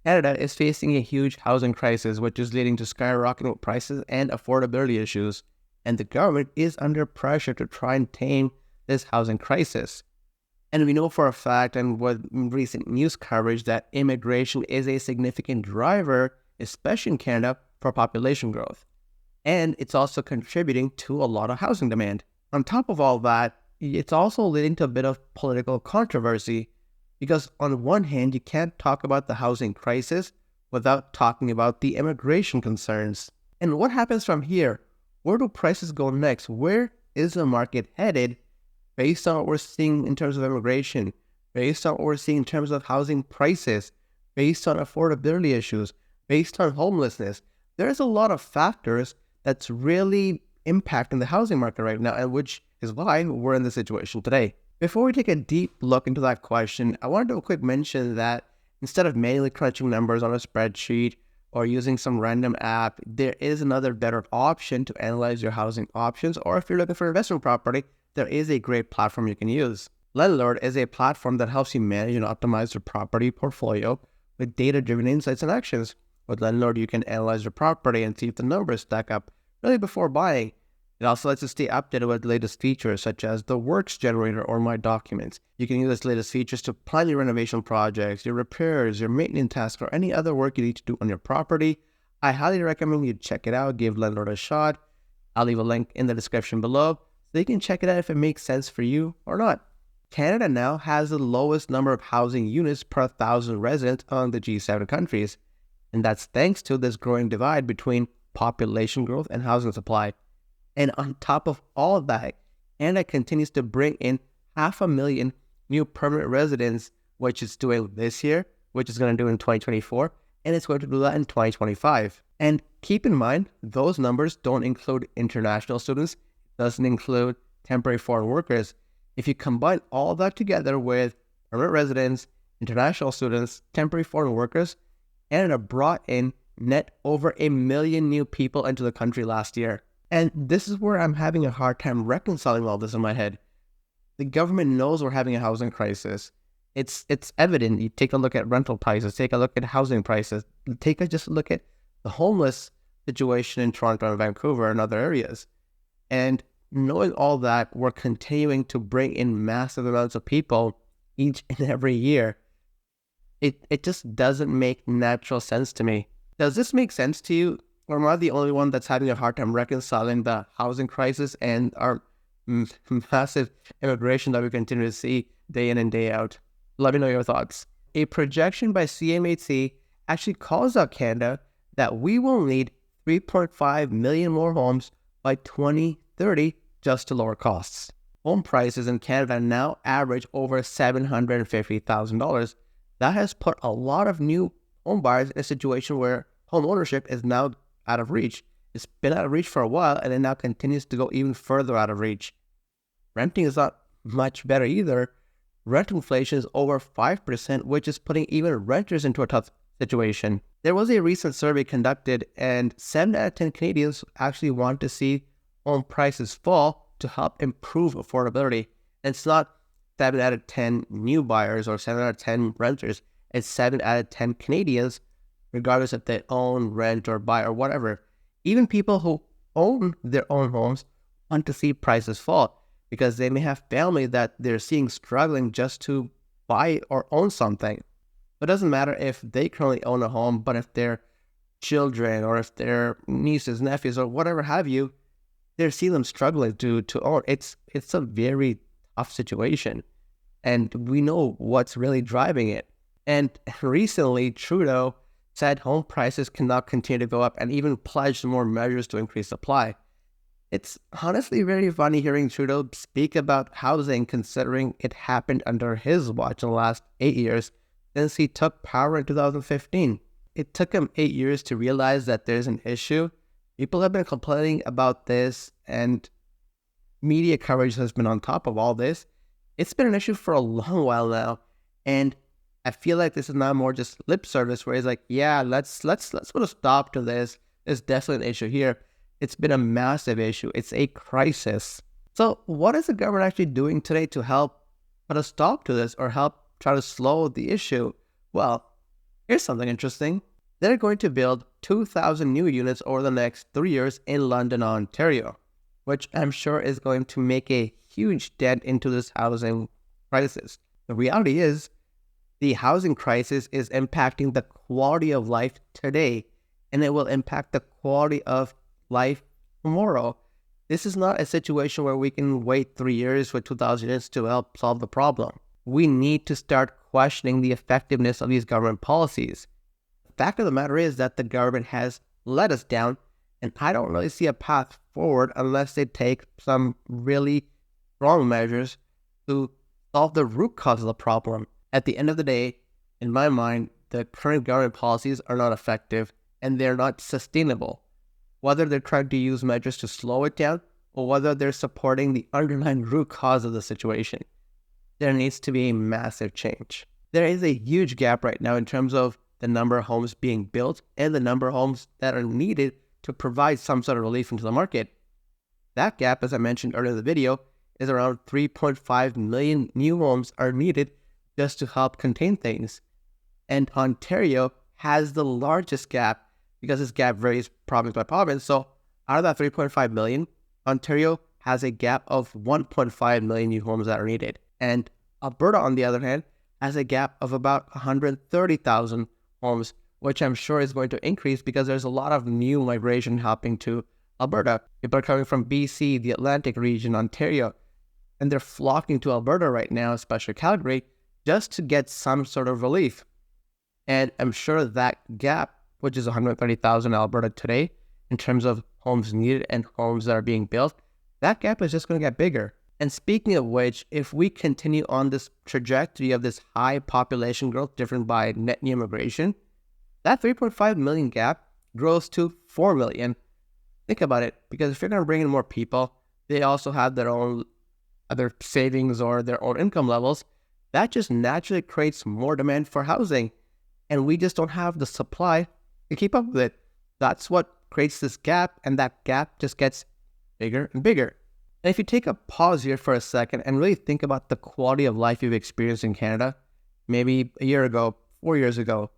Canada is facing a huge housing crisis, which is leading to skyrocketing prices and affordability issues, and the government is under pressure to try and tame this housing crisis. And we know for a fact, and with recent news coverage, that immigration is a significant driver, especially in Canada, for population growth. And it's also contributing to a lot of housing demand. On top of all that, it's also leading to a bit of political controversy because on one hand, you can't talk about the housing crisis without talking about the immigration concerns. And what happens from here? Where do prices go next? Where is the market headed based on what we're seeing in terms of immigration, based on what we're seeing in terms of housing prices, based on affordability issues, based on homelessness? There's a lot of factors that's really impacting the housing market right now, and which is why we're in this situation today. Before we take a deep look into that question, I wanted to do a quick mention that instead of manually crunching numbers on a spreadsheet or using some random app, there is another better option to analyze your housing options, or if you're looking for investment property, there is a great platform you can use. Landlord is a platform that helps you manage and optimize your property portfolio with data-driven insights and actions. With Landlord, you can analyze your property and see if the numbers stack up really before buying. It also lets you stay updated with the latest features such as the Works Generator or My Documents. You can use its latest features to plan your renovation projects, your repairs, your maintenance tasks, or any other work you need to do on your property. I highly recommend you check it out, give Landlord a shot. I'll leave a link in the description below so you can check it out if it makes sense for you or not. Canada now has the lowest number of housing units per 1,000 residents among the G7 countries, and that's thanks to this growing divide between population growth and housing supply. And on top of all of that, Canada continues to bring in 500,000 new permanent residents, which it's doing this year, which it's going to do in 2024, and it's going to do that in 2025. And keep in mind, those numbers don't include international students, doesn't include temporary foreign workers. If you combine all that together with permanent residents, international students, temporary foreign workers, Canada brought in net over 1 million new people into the country last year. And this is where I'm having a hard time reconciling all this in my head. The government knows we're having a housing crisis. It's evident. You take a look at rental prices, take a look at housing prices, just a look at the homeless situation in Toronto and Vancouver and other areas. And knowing all that, we're continuing to bring in massive amounts of people each and every year. It just doesn't make natural sense to me. Does this make sense to you? Or am I the only one that's having a hard time reconciling the housing crisis and our massive immigration that we continue to see day in and day out? Let me know your thoughts. A projection by CMHC actually calls out Canada that we will need 3.5 million more homes by 2030 just to lower costs. Home prices in Canada now average over $750,000. That has put a lot of new home buyers in a situation where home ownership is now out of reach. It's been out of reach for a while, and it now continues to go even further out of reach. Renting is not much better either. Rent inflation is over 5%, which is putting even renters into a tough situation. There was a recent survey conducted, and 7 out of 10 Canadians actually want to see home prices fall to help improve affordability. And it's not 7 out of 10 new buyers or 7 out of 10 renters. It's 7 out of 10 Canadians, regardless if they own, rent, or buy, or whatever. Even people who own their own homes want to see prices fall because they may have family that they're seeing struggling just to buy or own something. It doesn't matter if they currently own a home, but if their children or if their nieces, nephews, or whatever have you, they're seeing them struggling to own. It's a very tough situation, and we know what's really driving it. And recently, Trudeau said home prices cannot continue to go up and even pledged more measures to increase supply. It's honestly very funny hearing Trudeau speak about housing considering it happened under his watch in the last 8 years since he took power in 2015. It took him 8 years to realize that there's an issue. People have been complaining about this, and media coverage has been on top of all this. It's been an issue for a long while now, and I feel like this is now more just lip service where he's like, yeah, let's put a stop to this. There's definitely an issue here. It's been a massive issue. It's a crisis. So what is the government actually doing today to help put a stop to this or help try to slow the issue? Well, Here's something interesting. They're going to build 2,000 new units over the next 3 years in London, Ontario, which I'm sure is going to make a huge dent into this housing crisis. The reality is, the housing crisis is impacting the quality of life today, and it will impact the quality of life tomorrow. This is not a situation where we can wait 3 years with 2,000 units to help solve the problem. We need to start questioning the effectiveness of these government policies. The fact of the matter is that the government has let us down, and I don't really see a path forward unless they take some really strong measures to solve the root cause of the problem. At the end of the day, in my mind, the current government policies are not effective and they're not sustainable. Whether they're trying to use measures to slow it down or whether they're supporting the underlying root cause of the situation, there needs to be a massive change. There is a huge gap right now in terms of the number of homes being built and the number of homes that are needed to provide some sort of relief into the market. That gap, as I mentioned earlier in the video, is around 3.5 million new homes are needed just to help contain things. And Ontario has the largest gap because this gap varies province by province. So out of that 3.5 million, Ontario has a gap of 1.5 million new homes that are needed. And Alberta, on the other hand, has a gap of about 130,000 homes, which I'm sure is going to increase because there's a lot of new migration happening to Alberta. People are coming from BC, the Atlantic region, Ontario, and they're flocking to Alberta right now, especially Calgary, just to get some sort of relief. And I'm sure that gap, which is 130,000 in Alberta today, in terms of homes needed and homes that are being built, that gap is just going to get bigger. And speaking of which, if we continue on this trajectory of this high population growth driven by net new immigration, that 3.5 million gap grows to 4 million. Think about it, because if you're going to bring in more people, they also have their own other savings or their own income levels. That just naturally creates more demand for housing. And we just don't have the supply to keep up with it. That's what creates this gap, and that gap just gets bigger and bigger. And if you take a pause here for a second and really think about the quality of life you've experienced in Canada, maybe a year ago, 4 years ago,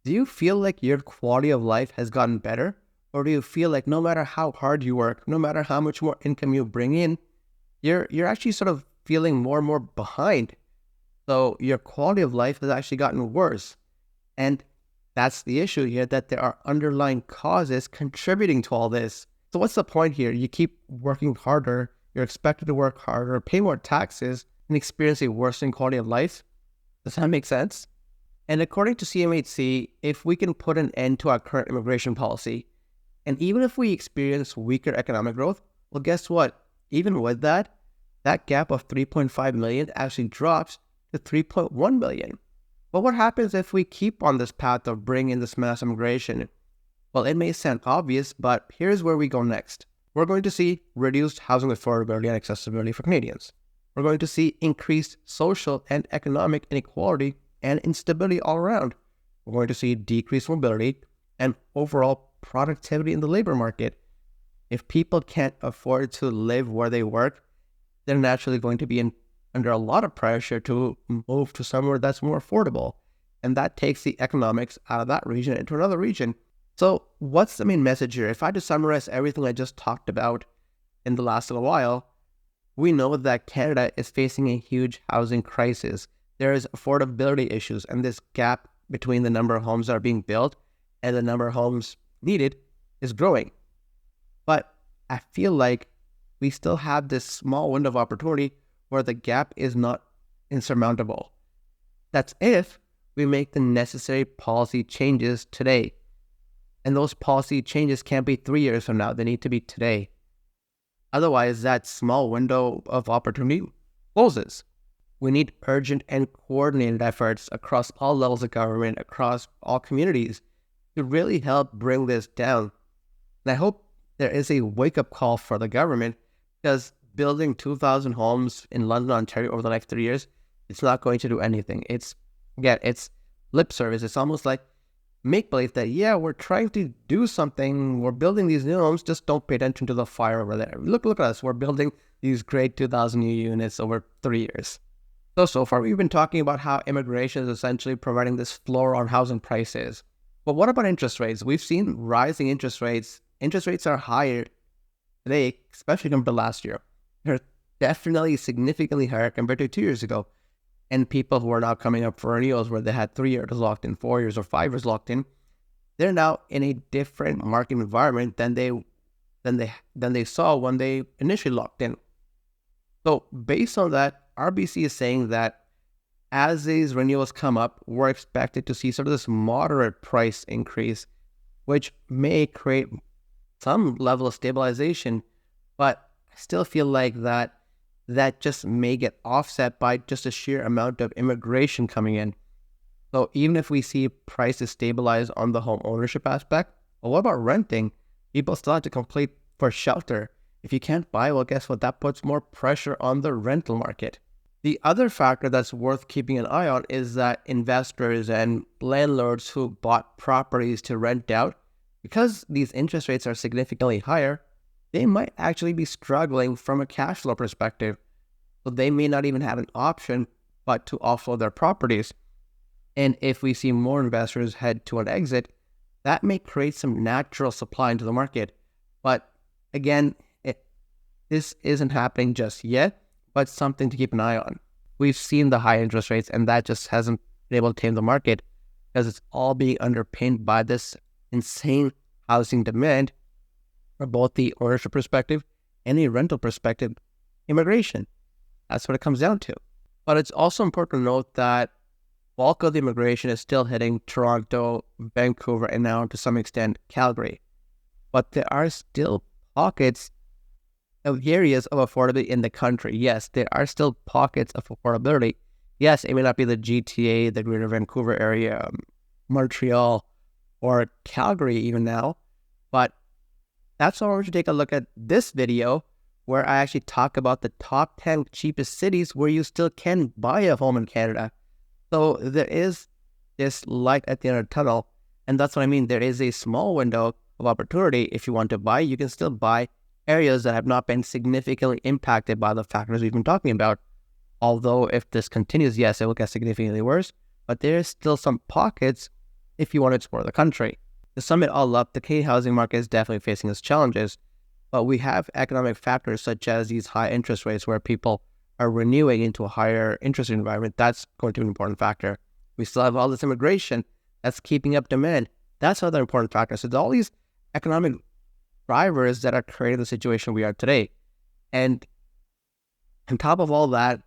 do you feel like your quality of life has gotten better? Or do you feel like no matter how hard you work, no matter how much more income you bring in, you're actually sort of feeling more and more behind? So your quality of life has actually gotten worse. And that's the issue here, that there are underlying causes contributing to all this. So what's the point here? You keep working harder, you're expected to work harder, pay more taxes, and experience a worsening quality of life? Does that make sense? And according to CMHC, if we can put an end to our current immigration policy, and even if we experience weaker economic growth, well, guess what? Even with that, that gap of 3.5 million actually drops to 3.1 million. But what happens if we keep on this path of bringing in this mass immigration? Well, it may sound obvious, but here's where we go next. We're going to see reduced housing affordability and accessibility for Canadians. We're going to see increased social and economic inequality and instability all around. We're going to see decreased mobility and overall productivity in the labor market. If people can't afford to live where they work, they're naturally going to be under a lot of pressure to move to somewhere that's more affordable. And that takes the economics out of that region into another region. So what's the main message here? If I had to summarize everything I just talked about in the last little while, we know that Canada is facing a huge housing crisis. There is affordability issues, and this gap between the number of homes that are being built and the number of homes needed is growing. But I feel like we still have this small window of opportunity where the gap is not insurmountable. That's if we make the necessary policy changes today. And those policy changes can't be 3 years from now. They need to be today. Otherwise, that small window of opportunity closes. We need urgent and coordinated efforts across all levels of government, across all communities, to really help bring this down. And I hope there is a wake-up call for the government, because building 2,000 homes in London, Ontario over the next 3 years, it's not going to do anything. It's lip service. It's almost like make-believe that, yeah, we're trying to do something. We're building these new homes. Just don't pay attention to the fire over there. Look at us. We're building these great 2,000 new units over 3 years. So far we've been talking about how immigration is essentially providing this floor on housing prices. But what about interest rates? We've seen rising interest rates. Interest rates are higher today, especially compared to last year. They're definitely significantly higher compared to 2 years ago. And people who are now coming up for renewals where they had 3 years locked in, 4 years or 5 years locked in, they're now in a different market environment than they saw when they initially locked in. So based on that, RBC is saying that as these renewals come up, we're expected to see sort of this moderate price increase, which may create some level of stabilization, but I still feel like that just may get offset by just a sheer amount of immigration coming in. So even if we see prices stabilize on the home ownership aspect, well, what about renting? People still have to compete for shelter. If you can't buy, well, guess what? That puts more pressure on the rental market. The other factor that's worth keeping an eye on is that investors and landlords who bought properties to rent out, because these interest rates are significantly higher, they might actually be struggling from a cash flow perspective. So they may not even have an option but to offload their properties. And if we see more investors head to an exit, that may create some natural supply into the market. But again, this isn't happening just yet, but something to keep an eye on. We've seen the high interest rates, and that just hasn't been able to tame the market because it's all being underpinned by this insane housing demand from both the ownership perspective and the rental perspective, immigration. That's what it comes down to. But it's also important to note that bulk of the immigration is still hitting Toronto, Vancouver, and now to some extent Calgary. But there are still pockets of areas of affordability in the country. Yes, there are still pockets of affordability. Yes, it may not be the GTA, the Greater Vancouver area, Montreal, or Calgary even now, but that's why we should take a look at this video where I actually talk about the top 10 cheapest cities where you still can buy a home in Canada. So there is this light at the end of the tunnel, and that's what I mean. There is a small window of opportunity. If you want to buy, you can still buy areas that have not been significantly impacted by the factors we've been talking about. Although if this continues, yes, it will get significantly worse, but there is still some pockets if you want to explore the country. To sum it all up, the Canadian housing market is definitely facing its challenges, but we have economic factors such as these high interest rates where people are renewing into a higher interest environment. That's going to be an important factor. We still have all this immigration that's keeping up demand. That's another important factor. So there's all these economic drivers that are creating the situation we are today. And on top of all that,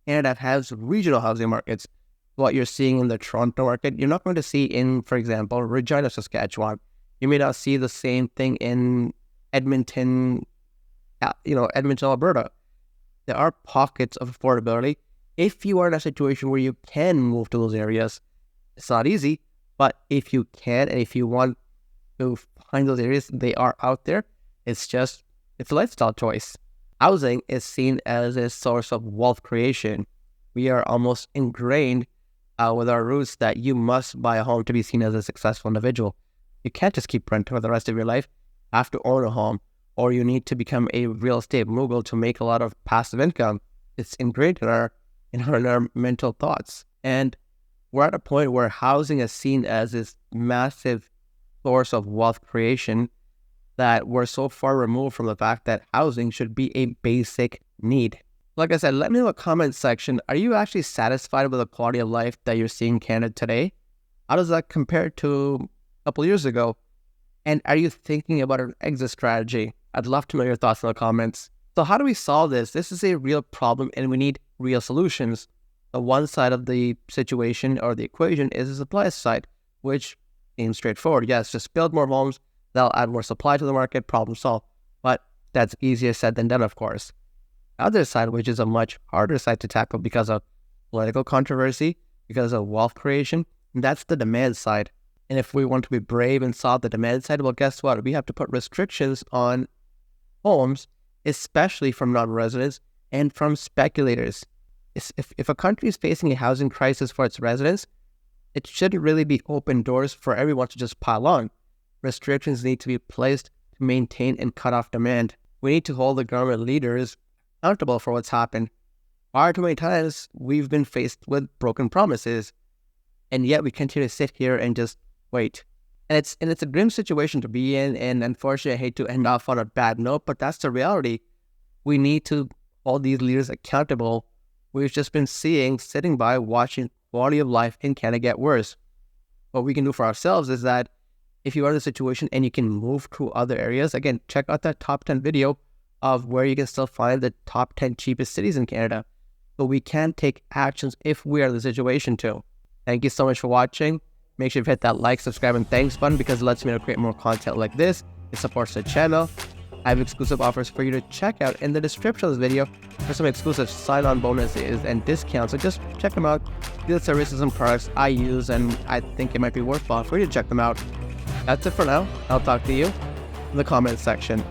Canada has regional housing markets. What you're seeing in the Toronto market, you're not going to see in, for example, Regina, Saskatchewan. You may not see the same thing in Edmonton, Alberta. There are pockets of affordability. If you are in a situation where you can move to those areas, it's not easy, but if you can and if you want to find those areas, they are out there. It's a lifestyle choice. Housing is seen as a source of wealth creation. We are almost ingrained with our roots that you must buy a home to be seen as a successful individual. You can't just keep renting for the rest of your life. You have to own a home, or you need to become a real estate mogul to make a lot of passive income. It's ingrained in our mental thoughts. And we're at a point where housing is seen as this massive source of wealth creation that we're so far removed from the fact that housing should be a basic need. Like I said, let me know in the comment section, are you actually satisfied with the quality of life that you're seeing in Canada today? How does that compare to a couple years ago? And are you thinking about an exit strategy? I'd love to know your thoughts in the comments. So how do we solve this? This is a real problem and we need real solutions. The one side of the situation or the equation is the supply side, which seems straightforward. Yes, just build more homes, that'll add more supply to the market, problem solved. But that's easier said than done, of course. The other side, which is a much harder side to tackle because of political controversy, because of wealth creation, that's the demand side. And if we want to be brave and solve the demand side, well, guess what? We have to put restrictions on homes, especially from non-residents and from speculators. If a country is facing a housing crisis for its residents, it shouldn't really be open doors for everyone to just pile on. Restrictions need to be placed to maintain and cut off demand. We need to hold the government leaders accountable for what's happened. Far too many times we've been faced with broken promises, and yet we continue to sit here and just wait. And it's a grim situation to be in, and unfortunately, I hate to end off on a bad note, but that's the reality. We need to hold these leaders accountable. We've just been sitting by, watching quality of life in Canada get worse. What we can do for ourselves is that if you are in a situation and you can move to other areas, again, check out that top 10 video of where you can still find the top 10 cheapest cities in Canada. But we can take actions if we are in the situation too. Thank you so much for watching. Make sure you hit that like, subscribe, and thanks button because it lets me know to create more content like this. It supports the channel. I have exclusive offers for you to check out in the description of this video for some exclusive sign-on bonuses and discounts. So just check them out. These are services and products I use, and I think it might be worthwhile for you to check them out. That's it for now. I'll talk to you in the comments section.